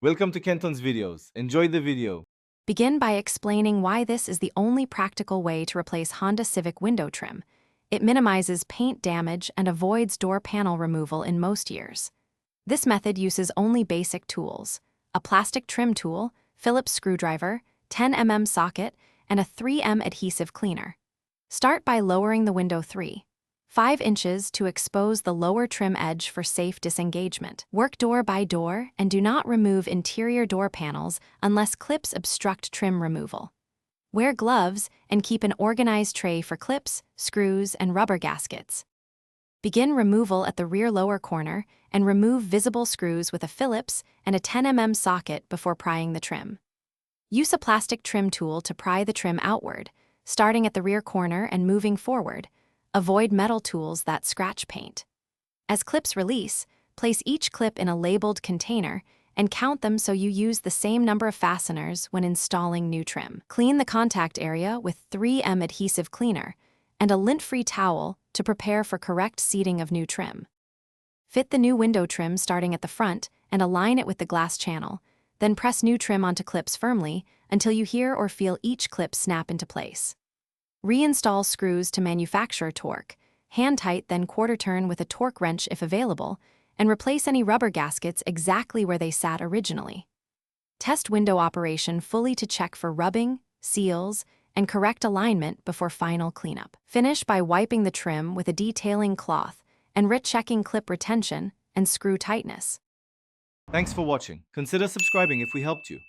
Welcome to Kenton's videos. Enjoy the video. Begin by explaining why this is the only practical way to replace Honda Civic window trim. It minimizes paint damage and avoids door panel removal in most years. This method uses only basic tools: a plastic trim tool, Phillips screwdriver, 10mm socket, and a 3M adhesive cleaner. Start by lowering the window 3.5 inches to expose the lower trim edge for safe disengagement. Work door by door and do not remove interior door panels unless clips obstruct trim removal. Wear gloves and keep an organized tray for clips, screws, and rubber gaskets. Begin removal at the rear lower corner and remove visible screws with a Phillips and a 10mm socket before prying the trim. Use a plastic trim tool to pry the trim outward, starting at the rear corner and moving forward. Avoid metal tools that scratch paint. As clips release, place each clip in a labeled container and count them so you use the same number of fasteners when installing new trim. Clean the contact area with 3M adhesive cleaner and a lint-free towel to prepare for correct seating of new trim. Fit the new window trim starting at the front and align it with the glass channel, then press new trim onto clips firmly until you hear or feel each clip snap into place. Reinstall screws to manufacturer torque, hand tight then quarter turn with a torque wrench if available, and replace any rubber gaskets exactly where they sat originally. Test window operation fully to check for rubbing, seals, and correct alignment before final cleanup. Finish by wiping the trim with a detailing cloth and rechecking clip retention and screw tightness. Thanks for watching. Consider subscribing if we helped you.